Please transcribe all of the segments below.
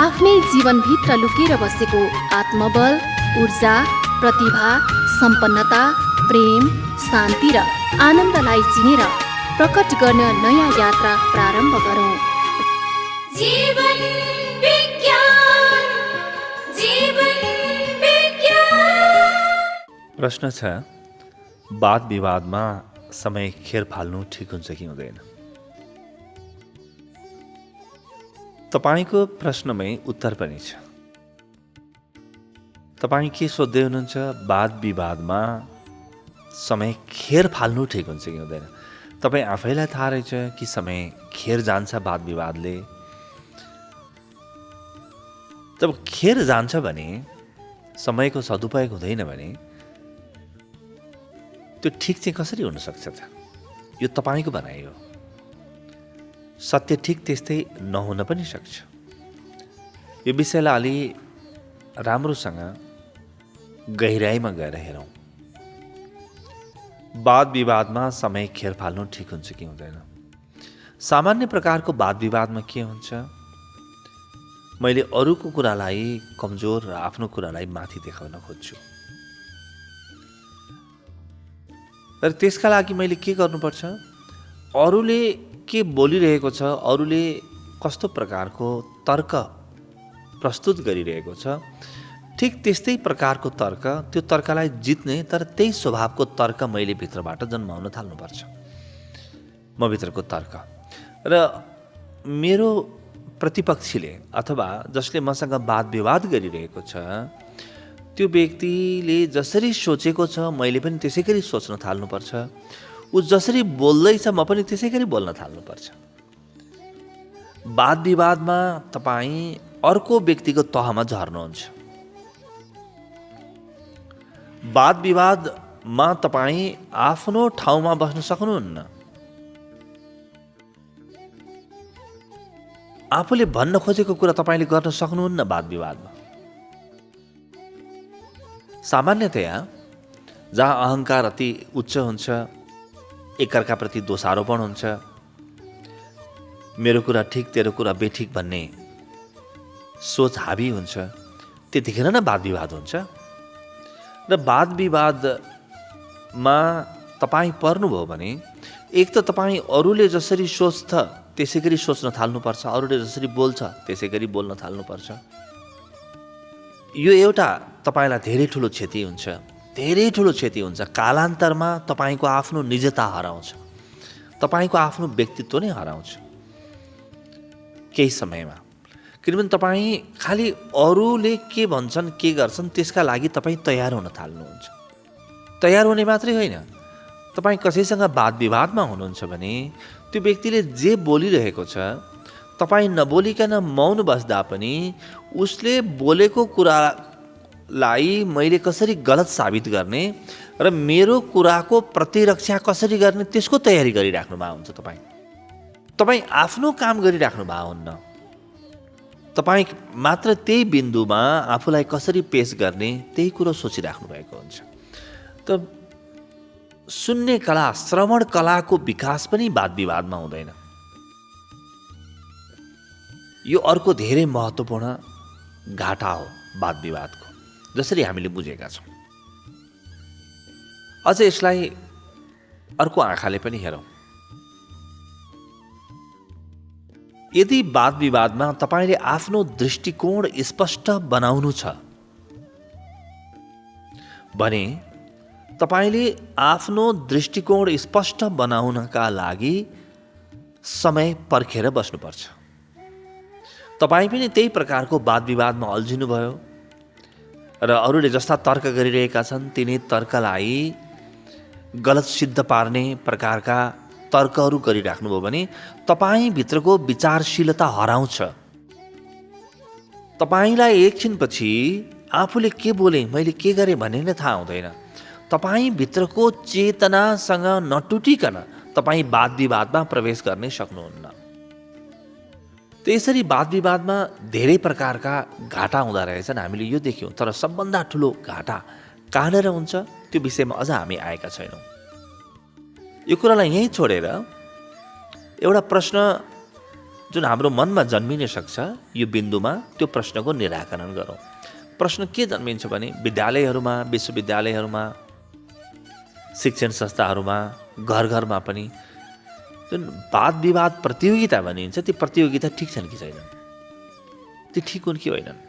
आफ्नै जीवनभित्र लुकेर बसेको आत्मबल, ऊर्जा, प्रतिभा, सम्पन्नता, प्रेम, शान्ति र आनन्दलाई चिनेर प्रकट गर्न नयाँ यात्रा प्रारम्भ गरौँ। जीवन विज्ञान, जीवन विज्ञान। प्रश्न छ, वाद विवादमा समय खेर फाल्नु ठिक हुन्छ कि हुँदैन? तपाईँको प्रश्नमै उत्तर पनि छ। तपाईँ के सोध्दै हुनुहुन्छ? वाद विवादमा समय खेर फाल्नु ठिक हुन्छ कि हुँदैन? तपाईँ आफैलाई थाहा रहेछ कि समय खेर जान्छ वाद विवादले। जब खेर जान्छ भने, समयको सदुपयोग हुँदैन भने त्यो ठिक चाहिँ कसरी हुन सक्छ त? यो तपाईँको भनाइ हो। सत्य ठिक त्यस्तै नहुन पनि सक्छ। यो विषयलाई अलि राम्रोसँग गहिराइमा गएर हेरौँ। वाद विवादमा समय खेर फाल्नु ठिक हुन्छ कि हुँदैन? सामान्य प्रकारको वाद विवादमा के हुन्छ? मैले अरूको कुरालाई कमजोर र आफ्नो कुरालाई माथि देखाउन खोज्छु। तर त्यसका लागि मैले के गर्नुपर्छ? अरूले के बोलिरहेको छ, अरूले कस्तो प्रकारको तर्क प्रस्तुत गरिरहेको छ, ठिक त्यस्तै प्रकारको तर्क, त्यो तर्कलाई जित्ने तर त्यही स्वभावको तर्क मैले भित्रबाट जन्माउन थाल्नुपर्छ। म भित्रको तर्क र मेरो प्रतिपक्षीले अथवा जसले मसँग वाद विवाद गरिरहेको छ त्यो व्यक्तिले जसरी सोचेको छ मैले पनि त्यसै गरी सोच्न थाल्नुपर्छ। ऊ जसरी बोल्दैछ म पनि त्यसै गरी बोल्न थाल्नुपर्छ। वाद विवादमा तपाईँ अर्को व्यक्तिको तहमा झर्नुहुन्छ। वाद विवादमा तपाईँ आफ्नो ठाउँमा बस्न सक्नुहुन्न। आफूले भन्न खोजेको कुरा तपाईँले गर्न सक्नुहुन्न वाद विवादमा। सामान्यतया जहाँ अहङ्कार अति उच्च हुन्छ, एकअर्काप्रति दोषारोपण हुन्छ, मेरो कुरा ठिक तेरो कुरा बेठिक भन्ने सोच हावी हुन्छ, त्यतिखेर नै वाद विवाद हुन्छ। र वाद विवादमा तपाईँ पर्नुभयो भने एक त तपाईँ अरूले जसरी सोच्छ त्यसै गरी सोच्न थाल्नुपर्छ, अरूले जसरी बोल्छ त्यसै गरी बोल्न थाल्नुपर्छ। यो एउटा तपाईँलाई धेरै ठुलो क्षति हुन्छ, धेरै ठुलो क्षति हुन्छ। कालान्तरमा तपाईँको आफ्नो निजता हराउँछ, तपाईँको आफ्नो व्यक्तित्व नै हराउँछ केही समयमा। किनभने तपाईँ खालि अरूले के भन्छन् के गर्छन् त्यसका लागि तपाईँ तयार हुन थाल्नुहुन्छ। तयार हुने मात्रै होइन, तपाईँ कसैसँग वाद विवादमा हुनुहुन्छ भने त्यो व्यक्तिले जे बोलिरहेको छ तपाईँ नबोलिकन मौन बस्दा पनि उसले बोलेको कुरालाई मैले कसरी गलत साबित गर्ने र मेरो कुराको प्रतिरक्षा कसरी गर्ने त्यसको तयारी गरिराख्नु भएको हुन्छ। तपाईँ आफ्नो काम गरिराख्नु भएको हुन्न। तपाईँ मात्र त्यही बिन्दुमा आफूलाई कसरी पेश गर्ने त्यही कुरो सोचिराख्नु भएको हुन्छ। त सुन्ने कला, श्रवण कलाको विकास पनि वाद विवादमा हुँदैन। यो अर्को धेरै महत्त्वपूर्ण घाटा हो वाद विवादको, जसरी हामीले बुझेका छौँ। अझ यसलाई अर्को आँखाले पनि हेरौँ। यदि वाद विवादमा तपाईँले आफ्नो दृष्टिकोण स्पष्ट बनाउनु छ भने तपाईँले आफ्नो दृष्टिकोण स्पष्ट बनाउनका लागि समय पर्खेर बस्नुपर्छ। तपाईँ पनि त्यही प्रकारको वाद विवादमा अल्झिनुभयो र अरूले जस्ता तर्क गरिरहेका छन् तिनी तर्कलाई गलत सिद्ध पार्ने प्रकारका तर्कहरू गरिराख्नुभयो भने तपाईँभित्रको विचारशीलता हराउँछ। तपाईँलाई एकछिनपछि आफूले के बोलेँ, मैले के गरेँ भन्ने नै थाहा हुँदैन। तपाईँभित्रको चेतनासँग नटुटिकन तपाईँ वाद विवादमा प्रवेश गर्ने सक्नुहुन्न। त्यसरी वाद विवादमा धेरै प्रकारका घाटा हुँदो रहेछन्, हामीले यो देख्यौँ। तर सबभन्दा ठुलो घाटा कहाँनिर हुन्छ त्यो विषयमा अझ हामी आएका छैनौँ। यो कुरालाई यहीँ छोडेर एउटा प्रश्न जुन हाम्रो मनमा जन्मिन सक्छ यो बिन्दुमा त्यो प्रश्नको निराकरण गरौँ। प्रश्न के जन्मिन्छ भने विद्यालयहरूमा, विश्वविद्यालयहरूमा, शिक्षण संस्थाहरूमा, घर घरमा पनि जुन वाद विवाद प्रतियोगिता भनिन्छ ती प्रतियोगिता ठिक छन् कि छैनन्, ती ठिक हुन् कि होइनन्।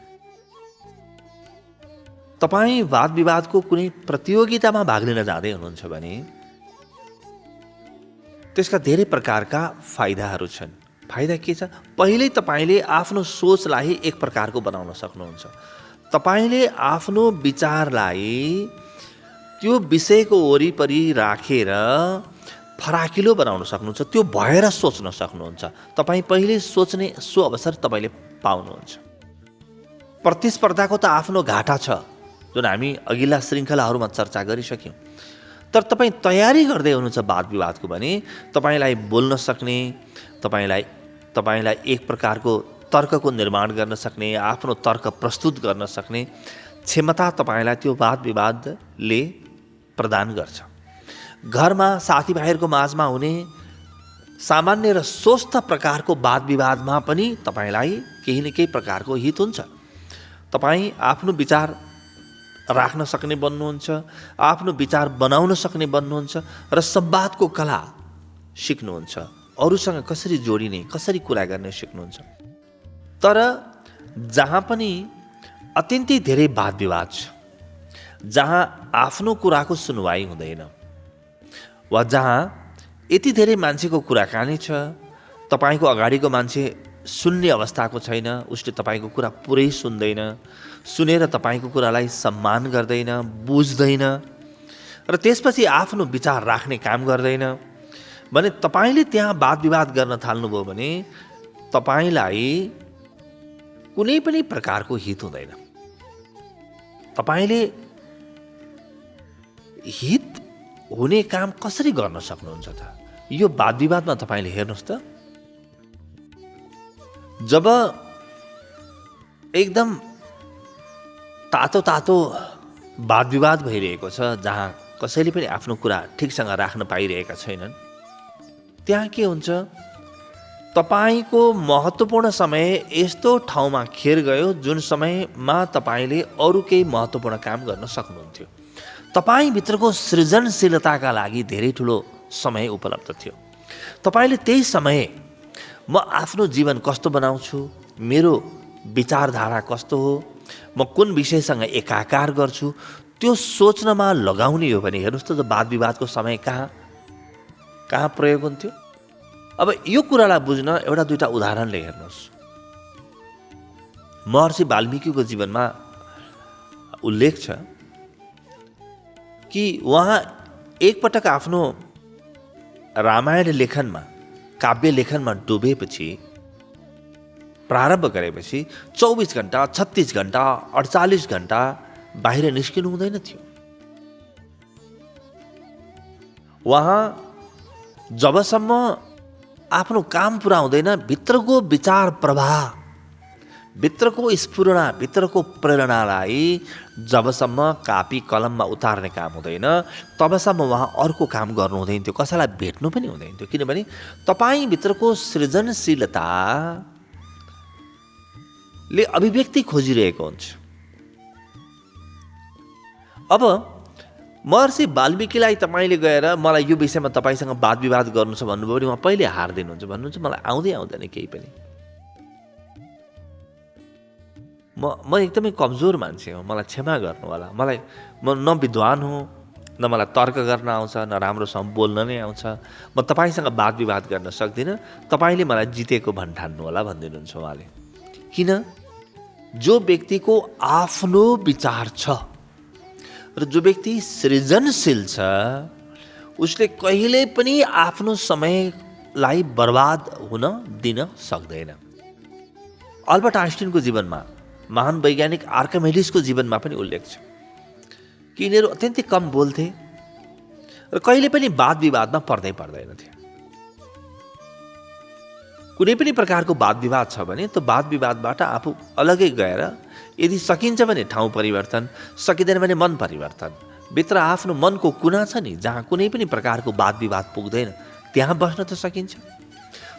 तपाईँ वाद विवादको कुनै प्रतियोगितामा भाग लिन जाँदै हुनुहुन्छ भने त्यसका धेरै प्रकारका फाइदाहरू छन्। फाइदा के छ? पहिल्यै तपाईँले आफ्नो सोचलाई एक प्रकारको बनाउन सक्नुहुन्छ। तपाईँले आफ्नो विचारलाई त्यो विषयको वरिपरि राखेर फराकिलो बनाउन सक्नुहुन्छ, त्यो भएर सोच्न सक्नुहुन्छ। तपाईँ पहिले सोच्ने सो अवसर तपाईँले पाउनुहुन्छ। प्रतिस्पर्धाको त आफ्नो घाटा छ जुन हामी अघिल्ला श्रृङ्खलाहरूमा चर्चा गरिसक्यौँ। तर तपाईँ तयारी गर्दै हुनुहुन्छ वाद विवादको भने तपाईँलाई बोल्न सक्ने, तपाईँलाई एक प्रकारको तर्कको निर्माण गर्न सक्ने, आफ्नो तर्क प्रस्तुत गर्न सक्ने क्षमता तपाईँलाई त्यो वाद विवादले प्रदान गर्छ। घरमा साथीभाइहरूको माझमा हुने सामान्य र स्वस्थ प्रकारको वाद विवादमा पनि तपाईँलाई केही न केही प्रकारको हित हुन्छ। तपाईँ आफ्नो विचार राख्न सक्ने बन्नुहुन्छ, आफ्नो विचार बनाउन सक्ने बन्नुहुन्छ र संवादको कला सिक्नुहुन्छ। अरूसँग कसरी जोडिने, कसरी कुरा गर्ने सिक्नुहुन्छ। तर जहाँ पनि अत्यन्तै धेरै वाद विवाद छ, जहाँ आफ्नो कुराको सुनवाई हुँदैन, वा जहाँ यति धेरै मान्छेको कुराकानी छ, तपाईँको अगाडिको मान्छे सुन्ने अवस्थाको छैन, उसले तपाईँको कुरा पुरै सुन्दैन, सुनेर तपाईँको कुरालाई सम्मान गर्दैन, बुझ्दैन र त्यसपछि आफ्नो विचार राख्ने काम गर्दैन भने तपाईँले त्यहाँ वाद विवाद गर्न थाल्नुभयो भने तपाईँलाई कुनै पनि प्रकारको हित हुँदैन। तपाईँले हित हुने काम कसरी गर्न सक्नुहुन्छ त? यो वाद विवादमा तपाईँले हेर्नुहोस् त, जब एकदम तातो तातो वाद विवाद भइरहेको छ, जहाँ कसैले पनि आफ्नो कुरा ठिकसँग राख्न पाइरहेका छैनन्, त्यहाँ के हुन्छ? तपाईँको महत्त्वपूर्ण समय यस्तो ठाउँमा खेर गयो जुन समयमा तपाईँले अरू केही महत्त्वपूर्ण काम गर्न सक्नुहुन्थ्यो। तपाईँभित्रको सृजनशीलताका लागि धेरै ठुलो समय उपलब्ध थियो। तपाईँले त्यही समय म आफ्नो जीवन कस्तो बनाउँछु, मेरो विचारधारा कस्तो हो, म कुन विषयसँग एकाकार गर्छु, त्यो सोच्नमा लगाउने हो भने हेर्नुहोस् त वाद विवादको समय कहाँ प्रयोग हुन्थ्यो। अब यो कुरालाई बुझ्न एउटा दुईटा उदाहरणले हेर्नुहोस्। महर्षि वाल्मीकिको जीवनमा उल्लेख छ कि उहाँ एकपटक आफ्नो रामायण लेखनमा, काव्य लेखनमा डुबेपछि, प्रारम्भ गरेपछि 24 घण्टा, 36 घण्टा, 48 घण्टा बाहिर निस्किनु हुँदैन थियो। उहाँ जबसम्म आफ्नो काम पुरा हुँदैन, भित्रको विचार प्रवाह, भित्रको स्फुरणा, भित्रको प्रेरणालाई जबसम्म कापी कलममा उतार्ने काम हुँदैन तबसम्म उहाँ अर्को काम गर्नु हुँदैन थियो, कसैलाई भेट्नु पनि हुँदैन थियो। किनभने तपाईँभित्रको सृजनशीलताले अभिव्यक्ति खोजिरहेको हुन्छ। अब महर्षि वाल्मीकिलाई तपाईँले गएर मलाई यो विषयमा तपाईँसँग वाद विवाद गर्नु छ भन्नुभयो भने उहाँ पहिले हार दिनुहुन्छ, भन्नुहुन्छ मलाई आउँदैन केही पनि, म एकदमै कमजोर मान्छे हो, मलाई क्षमा गर्नु होला, म न विद्वान हुँ, न मलाई तर्क गर्न आउँछ, न राम्रोसँग बोल्न नै आउँछ, म तपाईँसँग वाद विवाद गर्न सक्दिनँ, तपाईँले मलाई जितेको भन्ठान्नु होला भनिदिनुहुन्छ उहाँले। किन? जो व्यक्तिको आफ्नो विचार छ र जो व्यक्ति सृजनशील छ उसले कहिले पनि आफ्नो समयलाई बर्बाद हुन दिन सक्दैन। अल्बर्ट आइन्स्टाइनको जीवनमा, महान वैज्ञानिक आर्किमिडीजको जीवनमा पनि उल्लेख छ कि यिनीहरू अत्यन्तै कम बोल्थे र कहिले पनि वाद विवादमा पर्दैनथे। कुनै पनि प्रकारको वाद विवाद छ भने त्यो वाद विवादबाट आफू अलगै गएर यदि सकिन्छ भने ठाउँ परिवर्तन, सकिँदैन भने मन परिवर्तन, भित्र आफ्नो मनको कुना छ नि जहाँ कुनै पनि प्रकारको वाद विवाद पुग्दैन, त्यहाँ बस्न त सकिन्छ।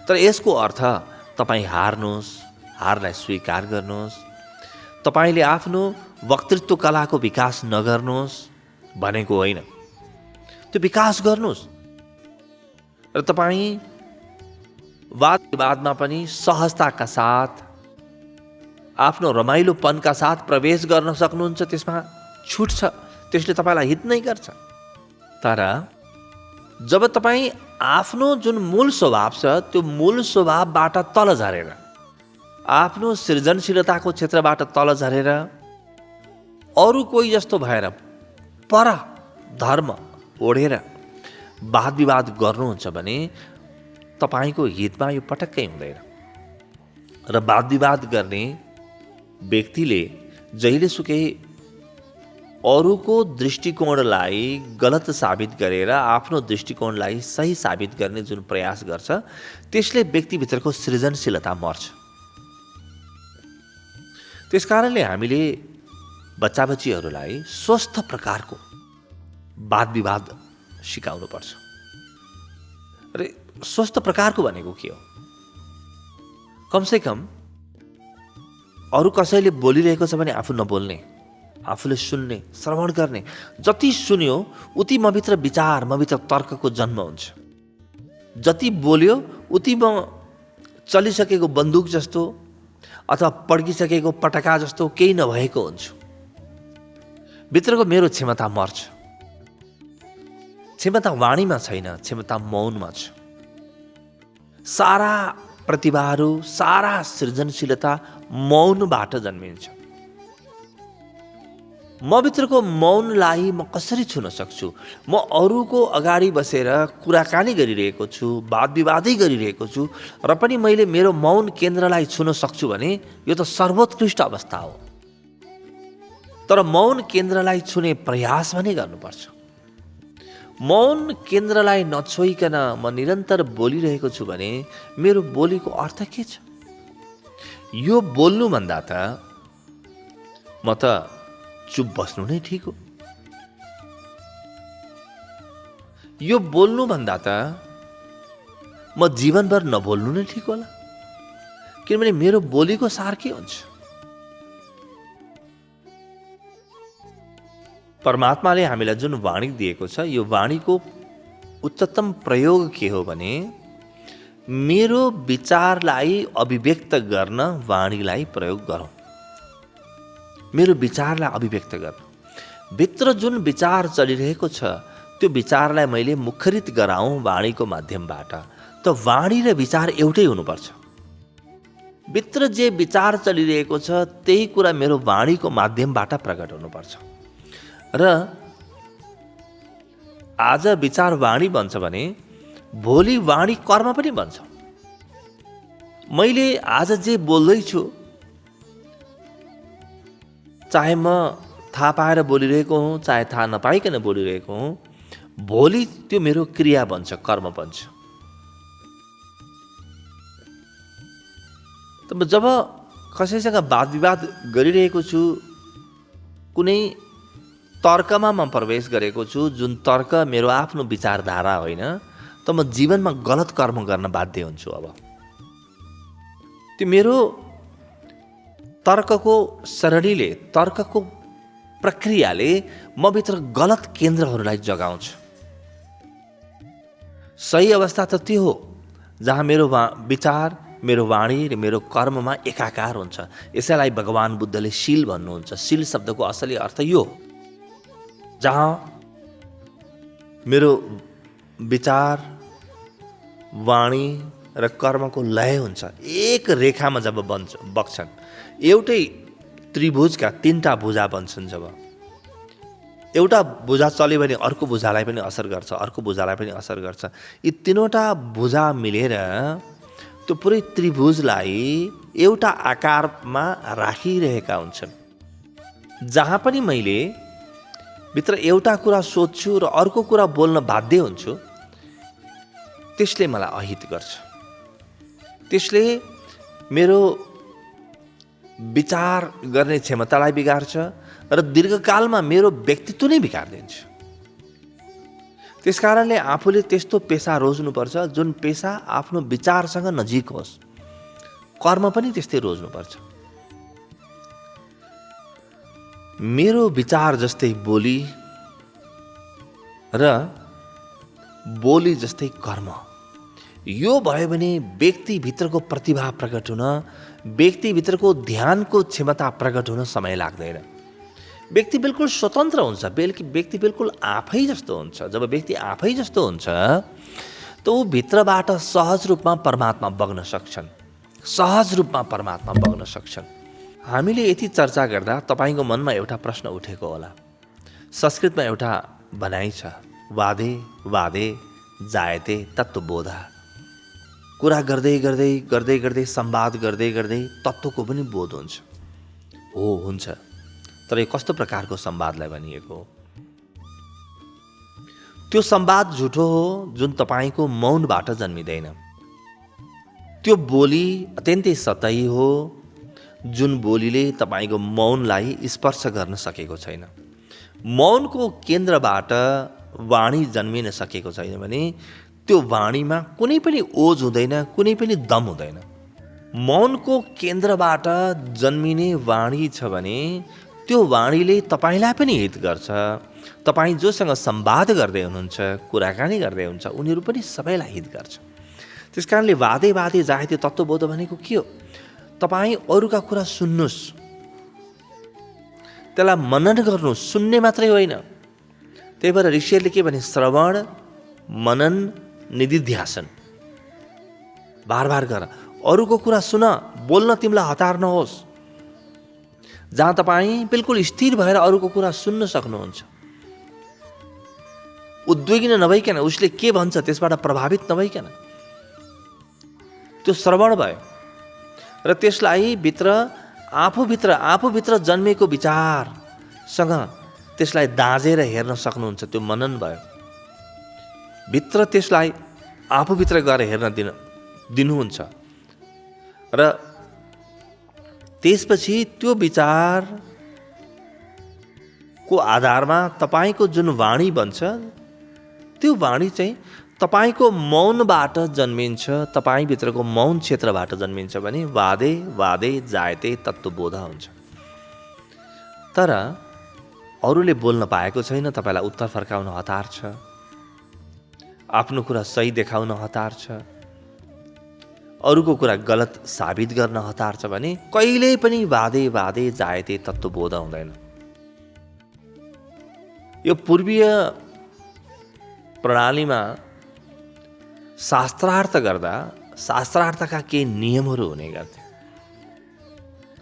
तर यसको अर्थ तपाईँ हार्नुहोस्, हारलाई स्वीकार गर्नुहोस्, तपाईँले आफ्नो वक्तृत्व कलाको विकास नगर्नुहोस् भनेको होइन। त्यो विकास गर्नुहोस् र तपाईँ वाद विवादमा पनि सहजताका साथ आफ्नो रमाइलोपनका साथ प्रवेश गर्न सक्नुहुन्छ। त्यसमा छुट छ, त्यसले तपाईँलाई हित नै गर्छ। तर जब तपाईँ आफ्नो जुन मूल स्वभाव छ त्यो मूल स्वभावबाट तल झरेर, आफ्नो सृजनशीलताको क्षेत्रबाट तल झरेर अरू कोही जस्तो भएर पर धर्म ओढेर वाद विवाद गर्नुहुन्छ भने तपाईँको हितमा यो पटक्कै हुँदैन। र वाद विवाद गर्ने व्यक्तिले जहिलेसुकै अरूको दृष्टिकोणलाई गलत साबित गरेर आफ्नो दृष्टिकोणलाई सही साबित गर्ने जुन प्रयास गर्छ त्यसले व्यक्तिभित्रको सृजनशीलता मर्छ। त्यसकारणले हामीले बच्चाबच्चीहरूलाई स्वस्थ प्रकारको वाद विवाद सिकाउनुपर्छ। र स्वस्थ प्रकारको भनेको के हो? कमसेकम अरू कसैले बोलिरहेको छ भने आफू नबोल्ने, आफूले सुन्ने, श्रवण गर्ने। जति सुन्यो उति मभित्र विचार, मभित्र तर्कको जन्म हुन्छ। जति बोल्यो उति म चलिसकेको बन्दुक जस्तो अथवा पड्किसकेको पटका जस्तो केही नभएको हुन्छु। भित्रको मेरो क्षमता मर्छ। क्षमता वाणीमा छैन, क्षमता मौनमा छ। सारा प्रतिभाहरू, सारा सृजनशीलता मौनबाट जन्मिन्छ। म भित्रको मौनलाई म कसरी छुन सक्छु? म अरूको अगाडि बसेर कुराकानी गरिरहेको छु, वाद विवादै गरिरहेको छु र पनि मैले मेरो मौन केन्द्रलाई छुन सक्छु भने यो त सर्वोत्कृष्ट अवस्था हो। तर मौन केन्द्रलाई छुने प्रयास भने गर्नुपर्छ। मौन केन्द्रलाई नछोइकन म निरन्तर बोलिरहेको छु भने मेरो बोलीको अर्थ के छ? यो बोल्नुभन्दा त म त चुप बस्नु नै ठिक हो। यो बोल्नुभन्दा त म जीवनभर नबोल्नु नै ठिक होला। किनभने मेरो बोलीको सार के हुन्छ? परमात्माले हामीलाई जुन वाणी दिएको छ यो वाणीको उच्चतम प्रयोग के हो भने मेरो विचारलाई अभिव्यक्त गर्न वाणीलाई प्रयोग गरौँ। मेरो विचारलाई अभिव्यक्त गर्न, भित्र जुन विचार चलिरहेको छ त्यो विचारलाई मैले मुखरित गराउँ वाणीको माध्यमबाट। त वाणी र विचार एउटै हुनुपर्छ। भित्र जे विचार चलिरहेको छ त्यही कुरा मेरो वाणीको माध्यमबाट प्रकट हुनुपर्छ। र आज विचार वाणी बन्छ भने भोलि वाणी कर्म पनि बन्छ। मैले आज जे बोल्दैछु, चाहे म थाहा पाएर बोलिरहेको हुँ चाहे थाहा नपाइकन बोलिरहेको हुँ, भोलि त्यो मेरो क्रिया बन्छ, कर्म बन्छ। तब जब कसैसँग वाद विवाद गरिरहेको छु, कुनै तर्कमा म प्रवेश गरेको छु जुन तर्क मेरो आफ्नो विचारधारा होइन, त म जीवनमा गलत कर्म गर्न बाध्य हुन्छु। अब त्यो मेरो तर्कको सरणीले, तर्कको प्रक्रियाले म भित्र गलत केन्द्रहरूलाई जगाउँछ। सही अवस्था त त्यो हो जहाँ मेरो विचार, मेरो वाणी र मेरो कर्ममा एकाकार हुन्छ। यसैलाई भगवान बुद्धले शील भन्नुहुन्छ। शील शब्दको असली अर्थ यो, जहाँ मेरो विचार, वाणी र कर्मको लय हुन्छ, एक रेखामा जब बग्छन्, एउटै त्रिभुजका तीनटा भुजा बन्छन्। जब एउटा भुजा चल्यो भने अर्को भुजालाई पनि असर गर्छ, अर्को भुजालाई पनि असर गर्छ। यी तीनवटा भुजा मिलेर त्यो पुरै त्रिभुजलाई एउटा आकारमा राखिरहेका हुन्छन्। जहाँ पनि मैले भित्र एउटा कुरा सोध्छु र अर्को कुरा बोल्न बाध्य हुन्छु, त्यसले मलाई अहित गर्छ। त्यसले मेरो विचार गर्ने क्षमतालाई बिगार्छ र दीर्घकालमा मेरो व्यक्तित्व नै बिगारिदिन्छ। त्यसकारणले आफूले त्यस्तो पेसा रोज्नुपर्छ जुन पेसा आफ्नो विचारसँग नजिक होस्, कर्म पनि त्यस्तै रोज्नुपर्छ। मेरो विचार जस्तै बोली र बोली जस्तै कर्म, यो भयो भने व्यक्तिभित्रको प्रतिभा प्रकट हुन, व्यक्तिभित्रको ध्यानको क्षमता प्रकट हुन समय लाग्दैन। व्यक्ति बिल्कुल स्वतन्त्र हुन्छ, व्यक्ति बिल्कुल आफै जस्तो हुन्छ। जब व्यक्ति आफै जस्तो हुन्छ त ऊ भित्रबाट सहज रूपमा परमात्मा बग्न सक्छन्, सहज रूपमा परमात्मा बग्न सक्छन्। हामीले यति चर्चा गर्दा तपाईँको मनमा एउटा प्रश्न उठेको होला। संस्कृतमा एउटा भनाइ छ, वादे वादे जायते तत्त्वबोधा। कुरा गर्दै गर्दै गर्दै गर्दै संवाद गर्दै गर्दै तत्त्वको पनि बोध हुन्छ। हो, हुन्छ, तर यो कस्तो प्रकारको संवादलाई भनिएको हो? त्यो संवाद झुटो हो जुन तपाईँको मौनबाट जन्मिँदैन। त्यो बोली अत्यन्तै सतही हो जुन बोलीले तपाईँको मौनलाई स्पर्श गर्न सकेको छैन। मौनको केन्द्रबाट वाणी जन्मिन सकेको छैन भने त्यो वाणीमा कुनै पनि ओज हुँदैन, कुनै पनि दम हुँदैन। मौनको केन्द्रबाट जन्मिने वाणी छ भने त्यो वाणीले तपाईँलाई पनि हित गर्छ। तपाईँ जोसँग संवाद गर्दै हुनुहुन्छ, कुराकानी गर्दै हुन्छ, उनीहरू पनि सबैलाई हित गर्छ। त्यस कारणले वादे वादे जायते तत्त्वबोध भनेको के हो? तपाईँ अरूका कुरा सुन्नुहोस्, त्यसलाई मनन गर्नुहोस्, सुन्ने मात्रै होइन। त्यही भएर ऋषिहरूले के भने, श्रवण मनन निधिध्यासन, बार बार गर। अरूको कुरा सुन, बोल्न तिमीलाई हतार नहोस्। जहाँ तपाईँ बिल्कुल स्थिर भएर अरूको कुरा सुन्न सक्नुहुन्छ, उद्वेगिन नभइकन, उसले के भन्छ त्यसबाट प्रभावित नभइकन, त्यो श्रवण भयो। र त्यसलाई आफूभित्र जन्मेको विचारसँग त्यसलाई दाँजेर हेर्न सक्नुहुन्छ, त्यो मनन भयो। भित्र त्यसलाई आफूभित्र गएर हेर्न दिनुहुन्छ र त्यसपछि त्यो विचारको आधारमा तपाईँको जुन वाणी बन्छ, त्यो वाणी चाहिँ तपाईँको मौनबाट जन्मिन्छ, तपाईँभित्रको मौन क्षेत्रबाट जन्मिन्छ भने वादे वादे जायते तत्त्वबोध हुन्छ। तर अरूले बोल्न पाएको छैन, तपाईँलाई उत्तर फर्काउन हतार छ, आफ्नो कुरा सही देखाउन हतार छ, अरूको कुरा गलत साबित गर्न हतार छ भने कहिल्यै पनि वादे वादे जायते तत्त्वबोध हुँदैन। यो पूर्वीय प्रणालीमा शास्त्रार्थ गर्दा शास्त्रार्थका केही नियमहरू हुने गर्थे।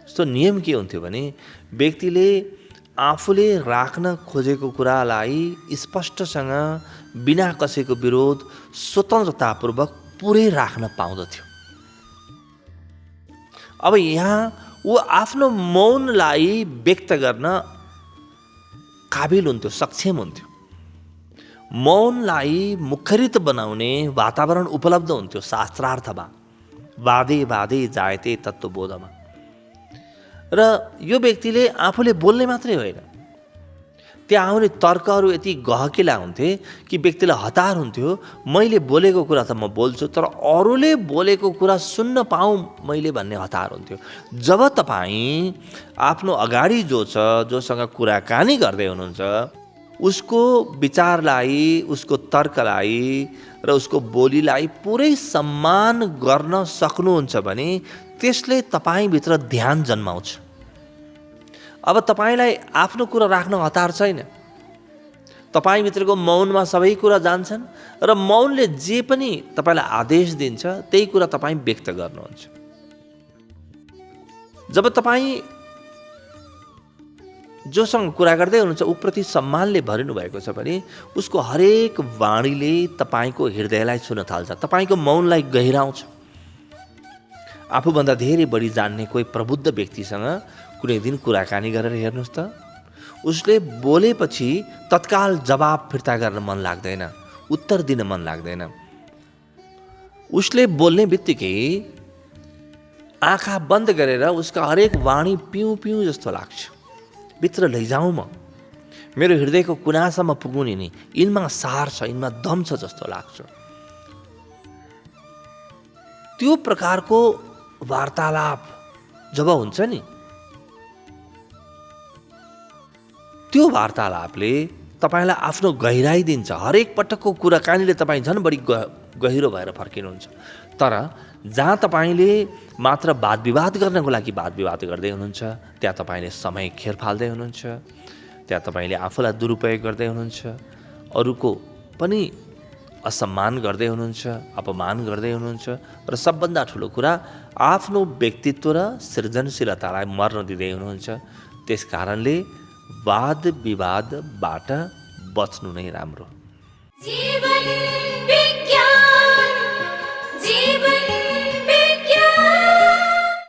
जस्तो नियम के हुन्थ्यो भने, व्यक्तिले आफूले राख्न खोजेको कुरालाई स्पष्टसँग बिना कसैको विरोध स्वतन्त्रतापूर्वक पुरै राख्न पाउँदथ्यो। अब यहाँ ऊ आफ्नो मौनलाई व्यक्त गर्न काबिल हुन्थ्यो, सक्षम हुन्थ्यो। मौनलाई मुखरित बनाउने वातावरण उपलब्ध हुन्थ्यो शास्त्रार्थमा, वादे वादे जायते तत्त्वबोधमा। र यो व्यक्तिले आफूले बोल्ने मात्रै होइन, त्यहाँ आउने तर्कहरू यति गहकिला हुन्थे कि व्यक्तिलाई हतार हुन्थ्यो, मैले बोलेको कुरा त म बोल्छु, तर अरूले बोलेको कुरा सुन्न पाऊँ मैले भन्ने हतार हुन्थ्यो। जब तपाईँ आफ्नो अगाडि जो छ, जोसँग कुराकानी गर्दै हुनुहुन्छ, उसको विचारलाई, उसको तर्कलाई र उसको बोलीलाई पुरै सम्मान गर्न सक्नुहुन्छ भने त्यसले तपाईँभित्र ध्यान जन्माउँछ। अब तपाईँलाई आफ्नो कुरा राख्न हतार छैन, तपाईँभित्रको मौनमा सबै कुरा जान्छन् र मौनले जे पनि तपाईँलाई आदेश दिन्छ त्यही कुरा तपाईँ व्यक्त गर्नुहुन्छ। जब तपाईँ जोसँग कुरा गर्दै हुनुहुन्छ उप्रति सम्मानले भरिनु भएको छ भने उसको हरेक वाणीले तपाईँको हृदयलाई छुन थाल्छ, तपाईँको मौनलाई गहिराउँछ। आफूभन्दा धेरै बढी जान्ने कोही प्रबुद्ध व्यक्तिसँग कुनै दिन कुराकानी गरेर हेर्नुहोस् त, उसले बोलेपछि तत्काल जवाब फिर्ता गर्न मन लाग्दैन, उत्तर दिन मन लाग्दैन। उसले बोल्ने बित्तिकै आँखा बन्द गरेर उसका हरेक वाणी पिउँ पिउँ जस्तो लाग्छ, भित्र लैजाउँ म, मेरो हृदयको कुनासम्म पुगुने नि, यिनमा सार छ, यिनमा दम छ जस्तो लाग्छ। त्यो प्रकारको वार्तालाप जब हुन्छ नि, त्यो वार्तालापले तपाईँलाई आफ्नो गहिराई दिन्छ। हरेक पटकको कुराकानीले तपाईँ झन् बढी गहिरो भएर फर्किनुहुन्छ। तर जहाँ तपाईँले मात्र वाद विवाद गर्नको लागि वाद विवाद गर्दै हुनुहुन्छ, त्यहाँ तपाईँले समय खेर फाल्दै हुनुहुन्छ, त्यहाँ तपाईँले आफूलाई दुरुपयोग गर्दै हुनुहुन्छ, अरूको पनि असम्मान गर्दै हुनुहुन्छ, अपमान गर्दै हुनुहुन्छ, र सबभन्दा ठुलो कुरा आफ्नो व्यक्तित्व र सृजनशीलतालाई मर्न दिँदै हुनुहुन्छ। त्यस कारणले वाद विवादबाट बच्नु नै राम्रो। जीवन विज्ञान जीवन